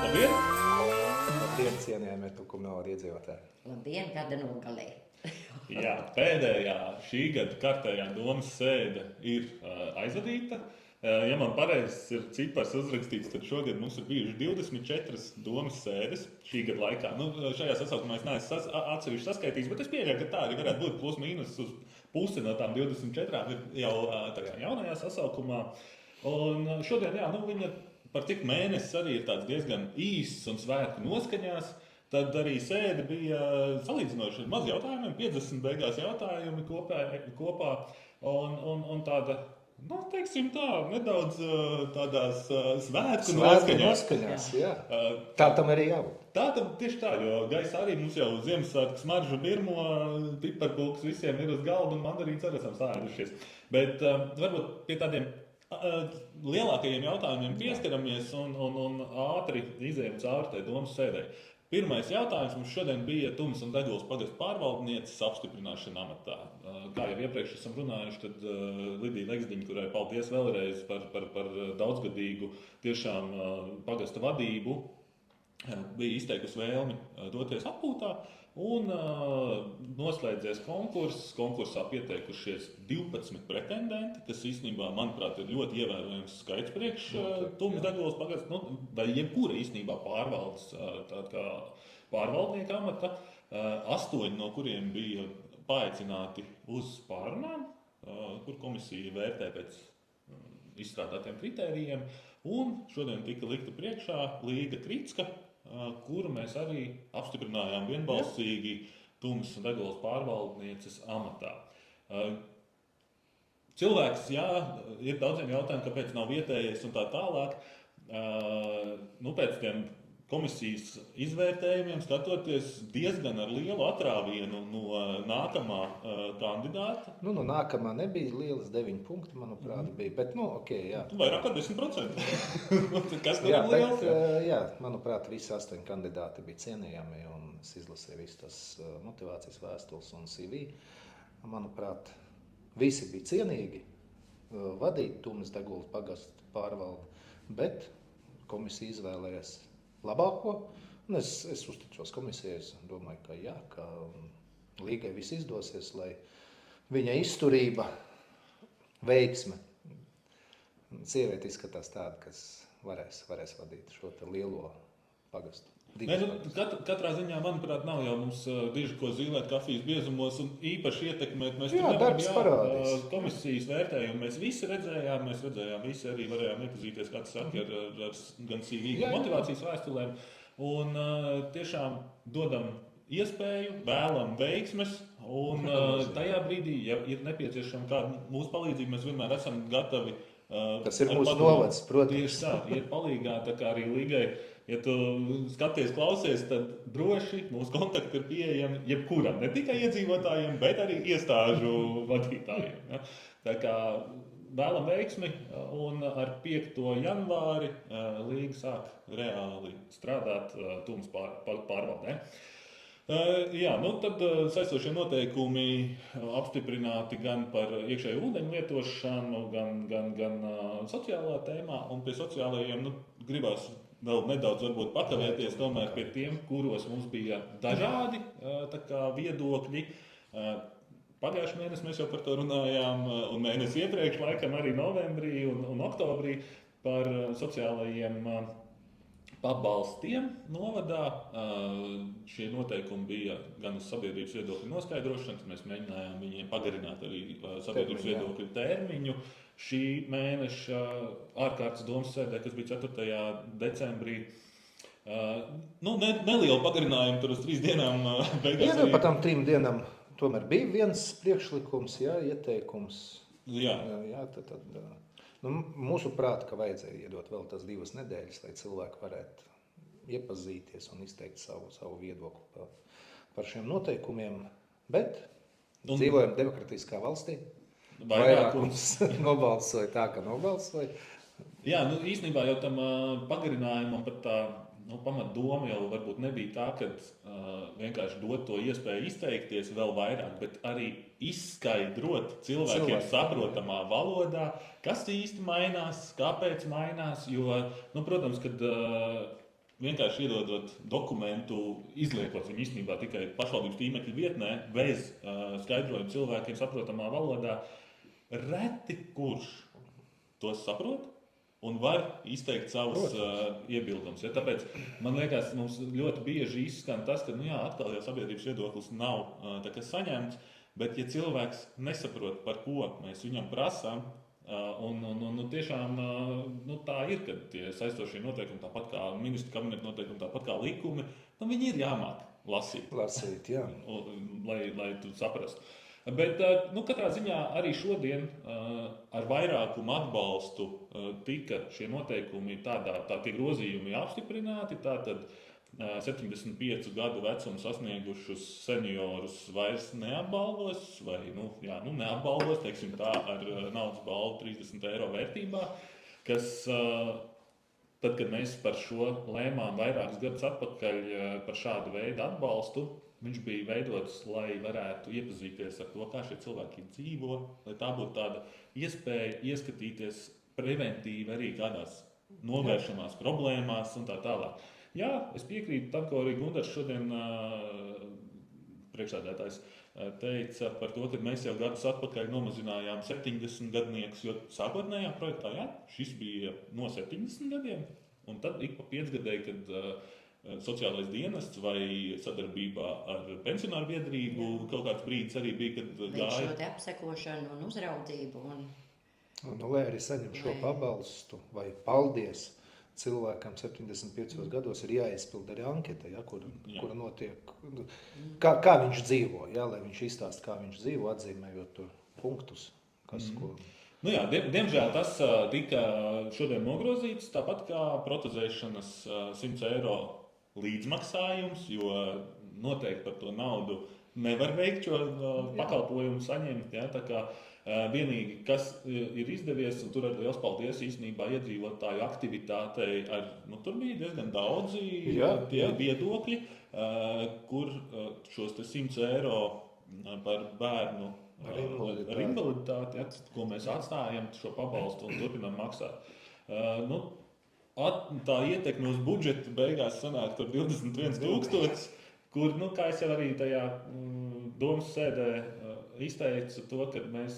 Labdien! Labdien, cienījamie Tukumnova iedzīvotāji! Labdien, kāda nogalē! Jā, pēdējā šī gada kārtējā domas sēde ir aizvadīta. Ja man pareizi ir cipars uzrakstīts, tad šogad mums ir bijuši 24 domas sēdes šī gada laikā. Šajā sasaukumā es neesmu atsevišķi saskaitījis, bet es pieļauju, ka tā arī varētu būt plus mīnus uz pusi no tām 24 ir jau tā kā jaunajā sasaukumā. Un šodien, viņa par cik mēnesis arī ir tāds diezgan īss un svētku noskaņās, tad arī sēde bija salīdzinoši maz jautājumiem, 50 beigās jautājumi kopā un tāda, teiksim tā, nedaudz tādās svētku noskaņās, jā. Tā tam arī jābūt. Tā tam tieši tā, jo gaisa arī mums jau Ziemassvētku smaržu birmo, piparkūks visiem ir uz galda un mandarīns arī esam sājušies. Bet varbūt pie tādiem lielākajiem jautājumiem pieskaramies un ātri izējam cauri tai domas sēdē. Pirmais jautājums mums šodien bija Tumas un Degulas pagasta pārvaldnieces apstiprināšana amatā. Kā jau iepriekš esam runājuši, tad Lidija Leksdiņa, kurai paldies vēlreiz par daudzgadīgu tiešām pagasta vadību, bija izteikusi vēlmi doties atpūtā. Un noslēdzies konkurss. Konkursā pieteikušies 12 pretendenti, kas īstenībā, manuprāt, ir ļoti ievērojams skaits priekš Tumas Degulas pagasta, vai jebkura īstenībā pārvaldes pārvaldnieka amata. 8 no kuriem bija paaicināti uz pārunām, kur komisija vērtē pēc izstrādātiem kritērijiem. Un šodien tika likta priekšā Līga Kricka, kuru mēs arī apstiprinājām vienbalsīgi Tumas un Degulas pārvaldnieces amatā. Cilvēks, ir daudziem jautājumiem, kāpēc nav vietējais un tā tālāk. Pēc tiem komisijas izvērtējumiem skatoties diezgan ar lielu atrāvienu no nākamā kandidāta. No nākamā nebija lielas 9 punkti, manuprāt, bija, bet, jā. Vairāk kā 10%. Kas jā, ir liels? Jā, manuprāt, visi 8 kandidāti bija cienījami, un es izlasīju visu tas motivācijas vēstules un CV. Manuprāt, visi bija cienīgi vadīt Tumas Degulas pagastu pārvaldi, bet komisija izvēlējās labāko. Un es uzticos komisijai, es domāju, ka Līgai viss izdosies, lai viņa izturība, veiksme. Sieviete izskatās tāda, kas varēs vadīt šo te lielo pagastu. Katrā ziņā, manuprāt, nav jau mums diži ko zīlēt kafijas biezumos un īpaši ietekmēt. Mēs darbs parādīs. Komisijas vērtējumu mēs visi redzējām, visi arī varējām iepazīties, kā tas saka, ar gan CV, gan motivācijas vēstulēm. Un tiešām dodam iespēju, vēlam veiksmes, un tajā brīdī, ja ir nepieciešama kāda mūsu palīdzība, mēs vienmēr esam gatavi. Tas ir mūsu novads, protams. Tieši tā, ir palīgā, tā kā arī Līgai. Ja tu skaties, klausies, tad droši mūsu kontakti ir pieejami jebkuram, ne tikai iedzīvotājiem, bet arī iestāžu vadītājiem. Ja? Tā kā vēlam veiksmi, un ar 5. janvāri Līga sāk reāli strādāt Tumas pārvaldē. Tad saistošie noteikumi apstiprināti gan par iekšēju ūdeņu lietošanu, gan sociālā tēmā, un pie sociālajiem gribās vēl nedaudz varbūt pakavēties tomēr pie tiem, kuros mums bija dažādi viedokļi. Pagājušajā mēnesī mēs jau par to runājām, un mēnesi iepriekš laikam arī novembrī un oktobrī par sociālajiem pabalstiem novadā. Šie noteikumi bija gan uz sabiedrības viedokļu noskaidrošanas, mēs mēģinājām viņiem pagarināt arī sabiedrības viedokļu termiņu. Šī mēneša ārkārtas domas sēdē, kas bija 4. decembrī, nelielu pagarinājumu tur uz 3 dienām beigās. Jā, par tām 3 dienām tomēr bija viens priekšlikums, ieteikums. Jā, mūsu prāt, ka vajadzēja iedot vēl tās 2 nedēļas, lai cilvēki varētu iepazīties un izteikt savu viedokli par šiem noteikumiem. Bet dzīvojam demokratiskā valstī. Vairākums nobalsoja tā, ka nobalsoja. Jā, īstenībā jau tam pagarinājumam pat tā pamatdoma jau varbūt nebija tā, ka vienkārši dot to iespēju izteikties vēl vairāk, bet arī izskaidrot cilvēkiem saprotamā valodā, kas īsti mainās, kāpēc mainās. Jo, protams, kad vienkārši iedodot dokumentu, izliekot viņu īstenībā tikai pašvaldības tīmekļa vietnē, bez skaidrojuma cilvēkiem saprotamā valodā, reti kurš tos saprot un var izteikt savus iebildumus. Ja? Tāpēc man liekas, mums ļoti bieži izskan tas, ka atkal jau sabiedrības viedoklis nav saņemts, bet ja cilvēks nesaprot, par ko mēs viņam prasām, un tiešām tā ir, ka tie saistošie noteikumi, tāpat kā ministru kabineta noteikumi, tāpat kā likumi, viņi ir jāmāk lasīt, jā. Lai tu saprastu. Bet katrā ziņā arī šodien ar vairākumu atbalstu tika šie noteikumi, tie grozījumi apstiprināti. Tātad 75 gadu vecumu sasniegušus seniorus vairs neapbalvos, vai neapbalvos, teiksim tā, ar naudas balvu 30 eiro vērtībā, kas tad, kad mēs par šo lēmām vairākus gadus atpakaļ par šādu veidu atbalstu, viņš bija veidots, lai varētu iepazīties ar to, kā šie cilvēki dzīvo, lai tā būtu tāda iespēja ieskatīties preventīvi arī kādās novēršamās problēmās un tā tālāk. Jā, es piekrītu tam, ko arī Gundars šodien priekšsēdētājs teica par to, ka mēs jau gadus atpakaļ nomazinājām 70 gadniekus, jo sākotnējā projektā, šis bija no 70 gadiem, un tad ik pa 5 gadēji, kad sociālais dienests vai sadarbībā ar pensionāru biedrību kaut kāds brīdis arī bija, kad gāja šo apsekošanu un uzraudzību. Lai arī saņem šo pabalstu vai paldies cilvēkam 75 gados, ir jāizpild arī anketa, kura notiek, kā viņš dzīvo, lai viņš izstāsta, kā viņš dzīvo, atzīmējot tur punktus, kas ko. Diemžēl tas tika šodien nogrozīts, tāpat kā protezēšanas 100 eiro līdzmaksājums, jo noteikti par to naudu nevar veikt šo pakalpojumu saņemt. Ja? Tā kā vienīgi, kas ir izdevies, un tur arī liels paldies īstenībā iedzīvotāju aktivitātei, tur bija diezgan daudzi viedokļi, kur šos 100 eiro par bērnu ar invaliditāti, ko mēs atstājam šo pabalstu un turpinām maksāt. Tā ietekme uz budžetu beigās sanāk tur 21 000, kur, kā es jau arī tajā domas sēdē izteicu to, ka mēs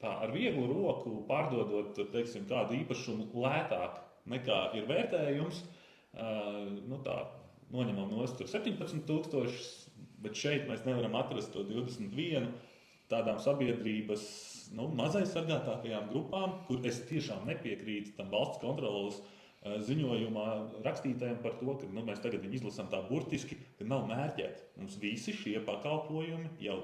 tā ar vieglu roku pārdodot, teiksim, kādu īpašumu lētāk nekā ir vērtējums, noņemam nost 17 000, bet šeit mēs nevaram atrast to 21 tādām sabiedrības mazai sargātākajām grupām, kur es tiešām nepiekrītu tam valsts kontroles ziņojumā rakstītājiem par to, ka mēs tagad viņu izlasām tā burtiski, ka nav mērķēti. Mums visi šie pakalpojumi jau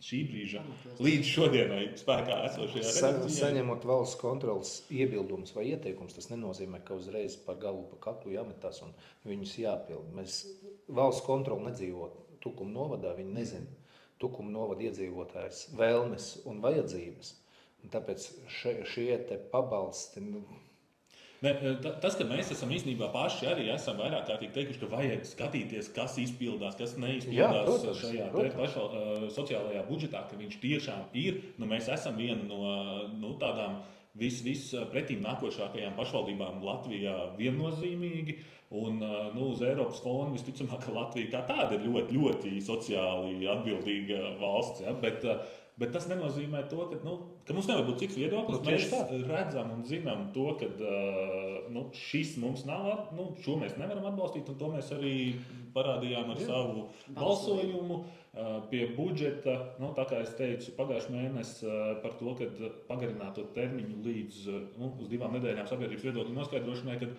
šī brīža līdz šodienai spēkā esošajā redakcijā. Saņemot valsts kontroles iebildumus vai ieteikumus, tas nenozīmē, ka uzreiz par galvu pa kaklu jāmetās un viņus jāpild. Valsts kontrole nedzīvo Tukuma novadā, viņi nezina Tukuma novada iedzīvotājs vēlmes un vajadzības. Un tāpēc šie te pabalsti... Tas, ka mēs esam īstenībā paši arī esam vairāk kārtīgi teikuši, ka vajag skatīties, kas izpildās, kas neizpildās šajā pašā sociālajā budžetā, ka viņš tiešām ir. Mēs esam viena no tādām vispretīm nākošākajām pašvaldībām Latvijā viennozīmīgi. Un uz Eiropas fonu visticamāk, ka Latvija kā tāda ir ļoti, ļoti sociāli atbildīga valsts. Ja? Bet tas nenozīmē to, ka mums nevar būt cits viedoklis. Mēs redzam un zinām to, ka šis mums nav, šo mēs nevaram atbalstīt, un to mēs arī parādījām ar savu balsojumu pie budžeta. Tā kā es teicu pagājušajā mēnesī par to, ka pagarināto termiņu līdz uz 2 nedēļām sabiedrības viedokļu noskaidrošanai, kad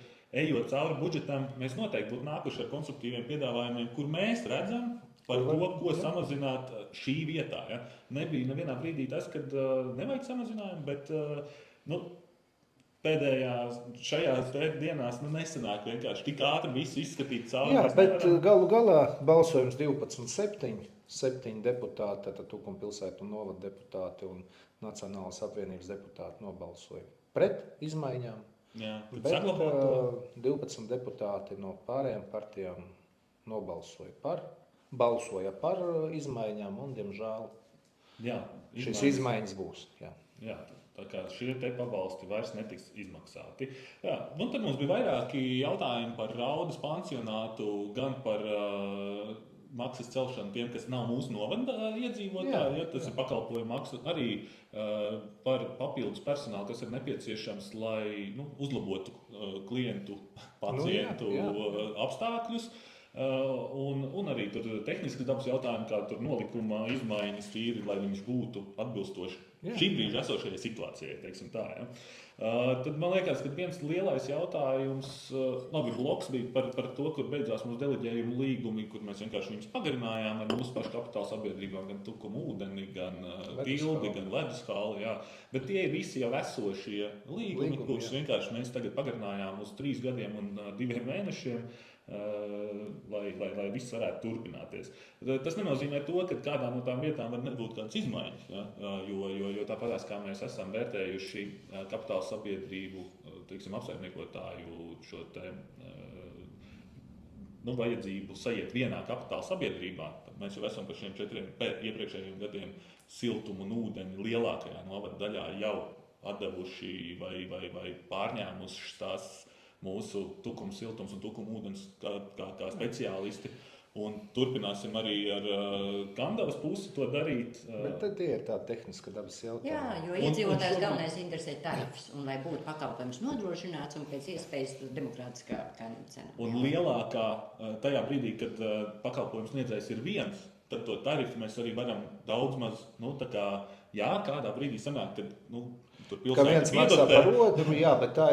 ejot cauri budžetam, mēs noteikti būtu nākuši ar konstruktīviem piedāvājumiem, kur mēs redzam, par to, ko samazināt šī vietā. Ja? Nebija nevienā brīdī tas, kad nevajag samazinājumu, bet šajās dienās nesanāk vienkārši tik ātri visu izskatīt cauri. Jā, bet galu galā balsojums 12-7, 7 deputāti, tad Tukuma pilsētu un novada deputāti un Nacionālās apvienības deputāti nobalsoja pret izmaiņām. Jā, tad Bet saglabāt to. 12 deputāti no pārējām partijām balsoja par izmaiņām, un, diemžēl, Jā, šīs izmaiņas būs. Jā. Jā, tā kā šie te pabalsti vairs netiks izmaksāti. Jā, un tad mums bija vairāki jautājumi par Raudas pansionātu, gan par maksas celšanu tiem, kas nav mūsu novada iedzīvotāji. Ja, tas ir pakalpojumu maksa arī par papildus personālu, kas ir nepieciešams, lai uzlabotu klientu, pacientu apstākļus. Un arī tur tehniskas dabas jautājumi, kā tur nolikuma izmaiņas tīri, lai viņš būtu atbilstoši šī brīža esošajai situācijai, teiksim tā. Ja. Tad man liekas, ka viens lielais jautājums, bloks bija par to, kur beidzās mūsu deleģējuma līgumi, kur mēs vienkārši viņus pagarinājām ar mūsu pašu kapitāla sabiedrībām, gan Tukumu ūdeni, gan Tildi, gan Leduskāli. Jā. Bet tie ir visi jau esošie līgumi, kurus vienkārši mēs tagad pagarinājām uz 3 gadiem un 2 mēnešiem. Lai viss varētu turpināties. Tas nenozīmē to, ka kādā no tām vietām var nebūt kādas izmaiņas, ja? jo tāpatās kā mēs esam vērtējuši kapitāla sabiedrību, apsaimniekotāju šo te vajadzību sajiet vienā kapitāla sabiedrībā. Mēs jau esam par šiem 4 iepriekšējiem gadiem siltumu un ūdeni lielākajā novada daļā jau atdevuši vai pārņēmuši tās mūsu tukums, siltums un tukuma ūdens kā speciālisti. Un turpināsim arī ar Kandavas pusi to darīt. Bet tie ir tādi tehniski dabas jautājumi. Jā, jo iedzīvotājs galvenais interesē tarifs, un lai būtu pakalpojums nodrošināts un pēc iespējas demokrātiskā cena. Un lielākā tajā brīdī, kad pakalpojums sniedzējs ir viens, tad to tarifu mēs arī varam daudz maz, kādā brīdī sanāk, kad, Ka viens maksā par otru, bet tā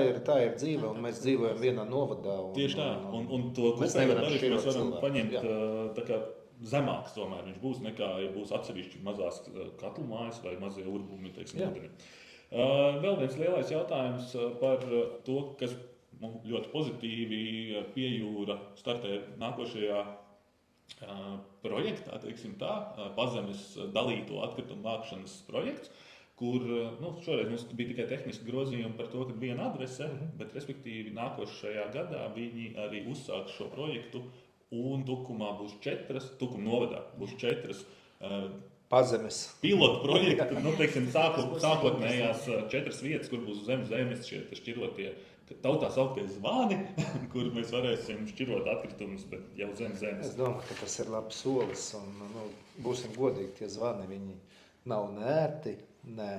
ir dzīve, un mēs dzīvojam vienā novadā. Tieši tā, un to kopējo tarifu mēs varam paņemt tā kā zemāks, tomēr viņš būs nekā, ja būs atsevišķi mazās katlu mājas vai mazie urbumi, ūdeni. Vēl viens lielais jautājums par to, kas ļoti pozitīvi pie jūra startē nākošajā projektā, Pazemes dalīto atkritumu vākšanas projekts, kur šoreiz mums bija tikai tehniski grozījumi par to, ka viena adrese, bet respektīvi nākošajā gadā viņi arī uzsāks šo projektu un Tukumā būs 4, Tukuma novadā būs 4 Pazemes pilotu projekti, sākotnējās 4 vietas, kur būs zem zemes šie šķirotie tautā sauktie zvani, kur mēs varēsim šķirot atkritumus, bet jau zem zemes. Es domāju, ka tas ir labs solis, un būsim godīgi, tie zvani, viņi nav nērti, ne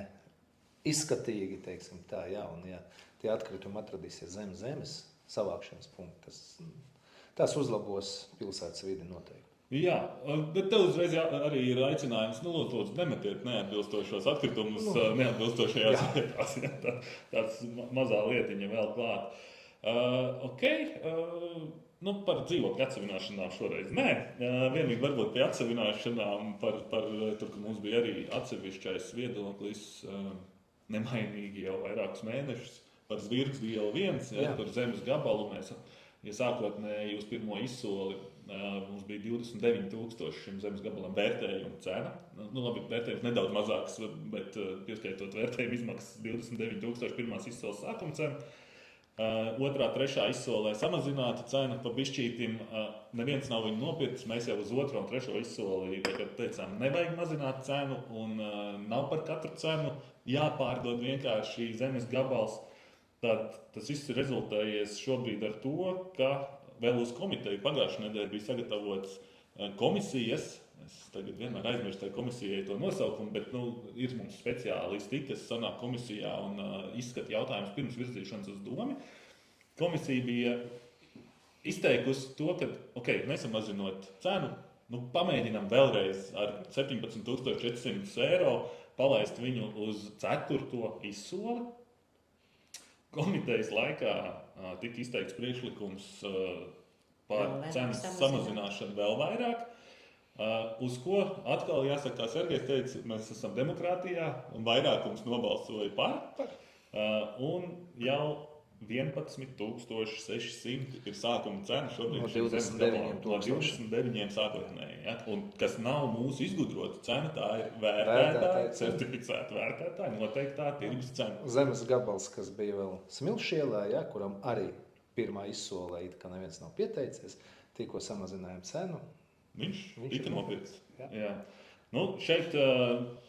izskatīgi, teiksim tā, un ja tie atkritumi atradīsies zem zemes savākšanas punktu, tas uzlabos pilsētas vidi noteikti. Jā, bet tev uzreiz arī ir aicinājums, lūdzu, nemetiet neatbilstošos atkritumus neatbilstošajās vietās. Tāds mazā lietiņa vēl klāt. Par dzīvokļu atsevināšanām šoreiz nē. Vienīgi varbūt pie atsevināšanām par tur, ka mums bija arī atsevišķais viedoklis nemainīgi jau vairākus mēnešus par Zvirgzdielu 1, par zemes gabalu. Mēs, sākotnēji uz pirmo izsoli mums bija 29,000 šim zemes gabalam vērtējuma cena. Labi, vērtējums nedaudz mazāks, bet pieskaitot vērtējuma izmaksas 29,000 pirmās izsoles sākuma cena. Otrā, trešā izsolē samazināta cena pa bišķītim. Neviens nav viņu nopircis. Mēs jau uz otro un trešo izsoli teicām, nevajag mazināt cenu un nav par katru cenu jāpārdod vienkārši zemes gabals. Tad tas viss ir rezultējies šobrīd ar to, ka vēl uz komiteju pagājušajā nedēļā bija sagatavots komisijas. Es tagad vienmēr aizmirstu tai komisijai to nosaukumu, bet ir mums speciālisti, kas sanāk komisijā un izskata jautājumus pirms virzīšanas uz domi. Komisija bija izteikusi to, ka nesamazinot cenu, pamēģinām vēlreiz ar 17,400 eiro palaist viņu uz 4. izsoli. Komitejas laikā tika izteikts priekšlikums par cenas samazināšanu vēl vairāk. Uz ko atkal jāsaka, kā Sergejs teica, mēs esam demokrātijā un vairākums nobalsoja par. Un jau 11,600 ir sākuma cena šobrīd. No šim zemes 29 gabalam. No 29 sākotnēji. Ja? Un kas nav mūsu izgudrota cena, tā ir vērtētāja, certificēta vērtētāja, noteiktā tirgus cena. Zemes gabals, kas bija vēl Smilšielā, ja, kuram arī pirmā izsolē, it kā neviens nav pieteicies, tikko samazinājām cenu. Viņš Viņš tika ir nopirkts. Jā. Jā. Nu, šeit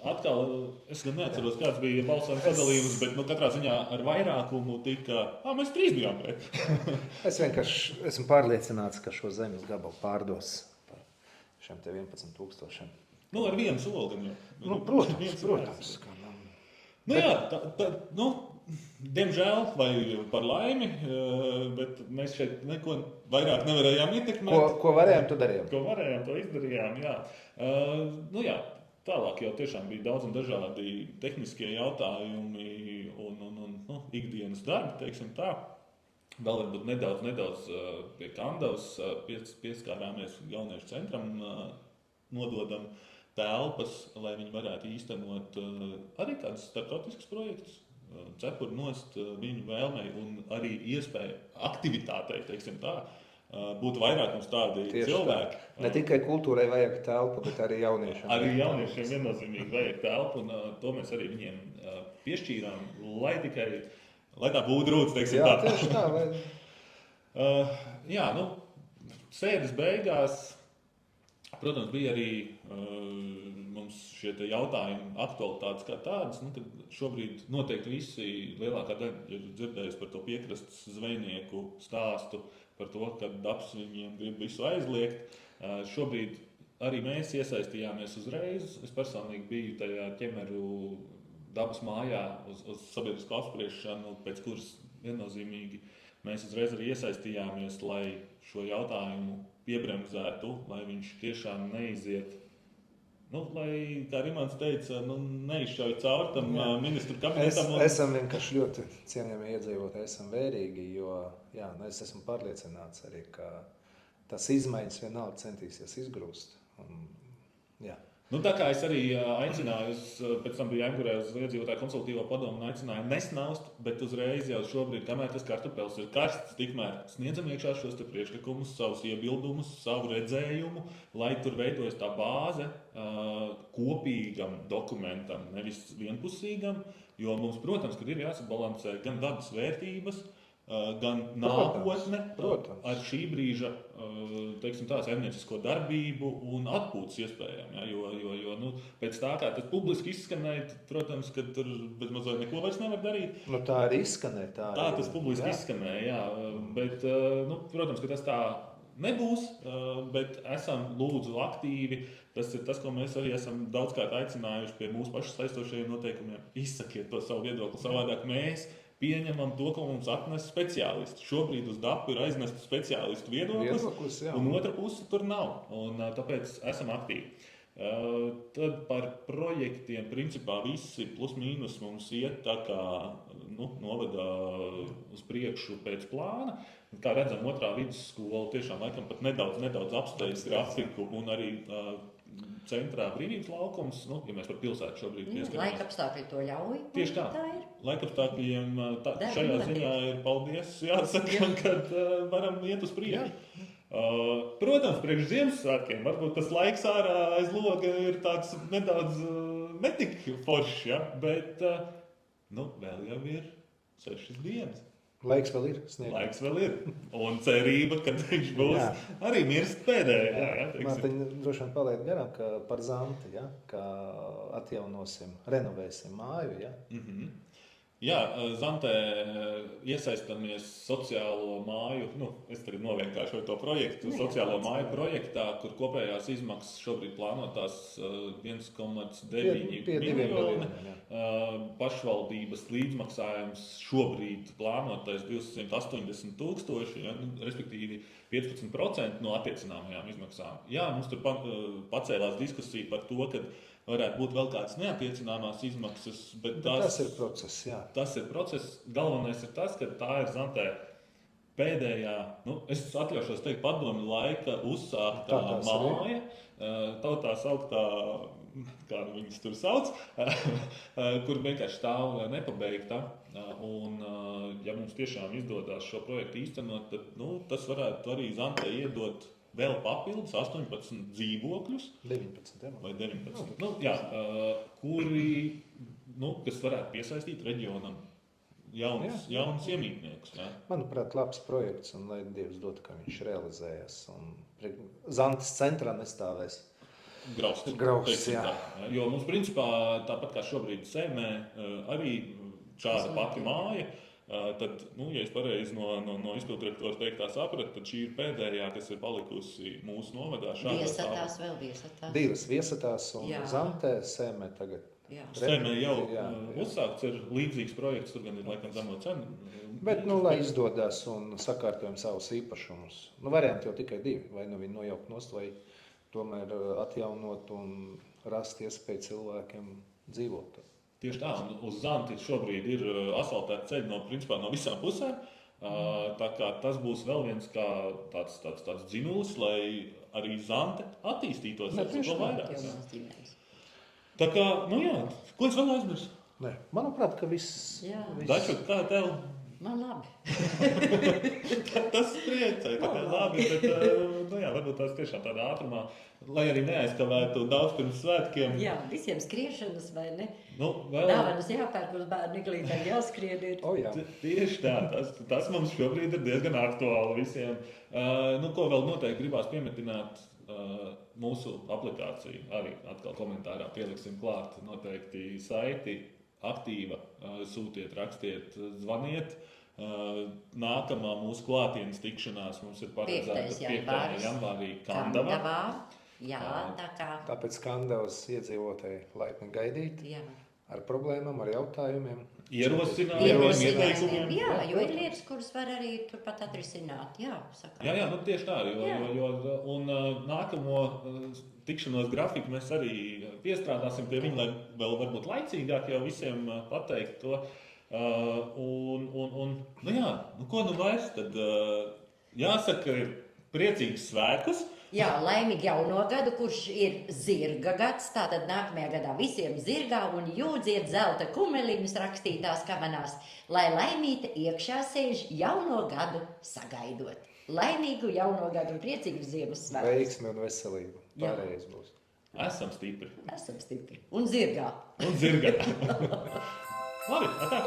atkal, es gan neatceros, kāds bija balsojuma sadalījums, bet katrā ziņā ar vairākumu tika, mēs 3 bijām pret. Es vienkārši esmu pārliecināts, ka šo zemes gabalu pārdos par šiem te 11,000. Nu, ar vienu soli gan jau. Nu, protams. Nu, jā, diemžēl vai par laimi, bet mēs šeit neko vairāk nevarējām ietekmēt. Ko varējām, to darījām. Ko varējām, to izdarījām, jā. Jā, tālāk jau tiešām bija daudz un dažādi tehniskie jautājumi un ikdienas darbi, teiksim tā. Vēl varbūt nedaudz pie Kandavas pieskārāmies jauniešu centram, nododam telpas, lai viņi varētu īstenot arī kādus starptautiskus projektus. Cepuri nost viņu vēlmei un arī iespēju aktivitātei, teiksim tā, būtu vairākums tādi cilvēki. Ne tikai kultūrai vajag telpu, bet arī jauniešiem. Arī jauniešiem viennozīmīgi vajag telpu, un to mēs arī viņiem piešķīrām, lai tā būtu rūts, teiksim tā. Jā, tieši tā. Jā, sēdes beigās, protams, bija arī mums šie jautājumi aktualitātes kā tādas, kad šobrīd noteikti visi lielākā daļa ir dzirdējusi par to piekrastes zvejnieku stāstu, par to, ka dabs viņiem grib visu aizliegt. Šobrīd arī mēs iesaistījāmies uzreiz. Es personīgi biju tajā ķemeru dabas mājā uz sabiedrisko apspriešanu, pēc kuras viennozīmīgi mēs uzreiz arī iesaistījāmies, lai šo jautājumu piebremzētu, lai viņš tiešām neiziet. Lai, kā Rimants teica, neizšauj caur tam ministru kabinetam. Esam vienkārši ļoti cienījami iedzīvotāji, esam vērīgi, jo es esmu pārliecināts arī, ka tas izmaiņas vienalga centīsies izgrūst. Tā kā es arī aicināju, pēc tam bija jāgurē uz iedzīvotāju konsultatīvo padomu un aicināju nesnaust, bet uzreiz jau šobrīd, kamēr tas kartupels ir karsts, tikmēr sniedzam iekšā šos te priekšlikumus, savus iebildumus, savu redzējumu, lai tur veidojas tā bāze kopīgam dokumentam, nevis vienpusīgam, jo mums, protams, kad ir jāsabalansē gan dabas vērtības, gan nākotne ar šī brīža saimniecisko darbību un atpūtas iespējām. Ja, jo pēc tā, kā tas publiski izskanēja, protams, ka tur bezmazliet neko vairs nevar darīt. Tā arī izskanēja. Tā tas publiski izskanēja, jā. Bet, protams, ka tas tā nebūs, bet esam lūdzu aktīvi. Tas ir tas, ko mēs arī esam daudzkārt aicinājuši pie mūsu pašu saistošajiem noteikumiem. Izsakiet to savu viedokli, savādāk mēs pieņemam to, ko mums atnes speciālisti. Šobrīd uz dapu ir aiznesta speciālistu viedoklis, un otra puse tur nav. Un, tāpēc esam aktīvi. Tad par projektiem principā visi plus mīnus mums iet tā kā novada uz priekšu pēc plāna. Kā redzam, otrā vidusskola tiešām laikam pat nedaudz apsteidz grafiku un arī centrā brīvības laukums, ja mēs par pilsētu šobrīd pieskaramies. Laikapstākļi to ļauj? Tieši tā. Laikapstākļiem šajā ziņā ir paldies, jāsaka, kad varam iet uz priekšu. Protams, priekš Ziemassvētkiem varbūt tas laiks ārā aiz loga ir tāds nedaudz netik foršs, ja? Bet vēl jau ir 6 dienas. Laiks vēl ir. Laiks vēl ir. Un cerība, ka viņš būs arī mirst pēdējā. Man te droši vien paliek garām, ka par Zanti, ka atjaunosim, renovēsim māju. Jā, Zantē iesaistamies sociālo māju, es tagad novienkāršoju to projektu, sociālo māju projektā, kur kopējās izmaksas šobrīd plānotās 1,9 miljoni. Pašvaldības līdzmaksājums šobrīd plānotais 280,000, respektīvi 15% no attiecināmajām izmaksām. Jā, mums tur pacēlās diskusija par to, ka varētu būt vēl kādas neattiecināmās izmaksas, bet tas ir process, jā. Tas ir process. Galvenais ir tas, ka tā ir Zantē pēdējā, es atļaušos teikt, padomju laika uzsāktā māja, tautā sauktā kā viņas tur sauc, kur vienkārši stāv nepabeigta. Un, ja mums tiešām izdodas šo projektu īstenot, tad tas varētu arī Zantē iedot vēl papildus 18 dzīvokļus. 19, vai 19. Kuri, kas varētu piesaistīt reģionam jaunus iemītniekus. Ja? Manuprāt, labs projekts, un lai Dievs dod, ka viņš realizējas. Zantes centrā nestāvēs. Grausts, jā. Jo mums, principā, tāpat kā šobrīd Sēmē, arī šāda pati māja, tad, ja es pareizi no izpilddirektora teiktā sapratu, tad šī ir pēdējā, kas ir palikusi mūsu novadā. Viesatās vēl viesatās. Divas viesatās un Zantē, Sēmē tagad. Sēmē jau uzsākts ir līdzīgs projekts, tur gan ir laikam zemo cenu. Bet, lai izdodas un sakārtojam savus īpašumus. Varianti jau tikai divi. Vai nu viņi nojaukt nost, vai tomēr atjaunot un rast iespēju cilvēkiem dzīvot. Tieši tā, un uz Zanti šobrīd ir asfaltēta ceļi no visām pusēm. Tā kā tas būs vēl viens kā tāds dzinulis, lai arī Zante attīstītos vēl vairāk. Tā kā, ko es vēl aizmirsu? Nē, manuprāt, ka viss. Daču, kā tev? Man labi. Tas priecē, tā kā labi, bet varbūt tās tiešām tādā ātrumā, lai arī neaizkavētu daudz pirms svētkiem. Jā, visiem skriešanas vai ne? Vēl... Dāvanas jāpērk uz bērnu iglītēm, jāskrien ir. Tieši tā, tas mums šobrīd ir diezgan aktuāli visiem. Ko vēl noteikti gribās piemetināt mūsu aplikāciju, arī atkal komentārā pieliksim klāt noteikti saiti, aktīva, sūtiet, rakstiet, zvaniet. Nākamā mūsu klātienes tikšanās mums ir paredzēta 5. janvārī Kandavā. Jā, tā kā. Tāpēc Kandavas iedzīvotāji laipni gaidīt ar problēmām, ar jautājumiem. Ierosinājumiem, ieteikumiem. Jā, jo ir lietas, kuras var arī turpat atrisināt. Jā, tieši tā. Un nākamo tikšanos grafiku mēs arī piestrādāsim pie viņa, lai vēl varbūt laicīgāk jau visiem pateikt to. Ko vairs, tad jāsaka, ir priecīgs svētkus. Jā, laimīgi jauno gadu, kurš ir zirga gads, tātad nākamajā gadā visiem zirgā un jūdziet zelta kumeliņus rakstītās kabanās, lai laimīte iekšā sēž jauno gadu sagaidot. Laimīgu jauno gadu un priecīgu Ziemassvētkus. Veiksmi un veselību. Pārējais būs. Esam stipri. Un zirgā. Labi, tā.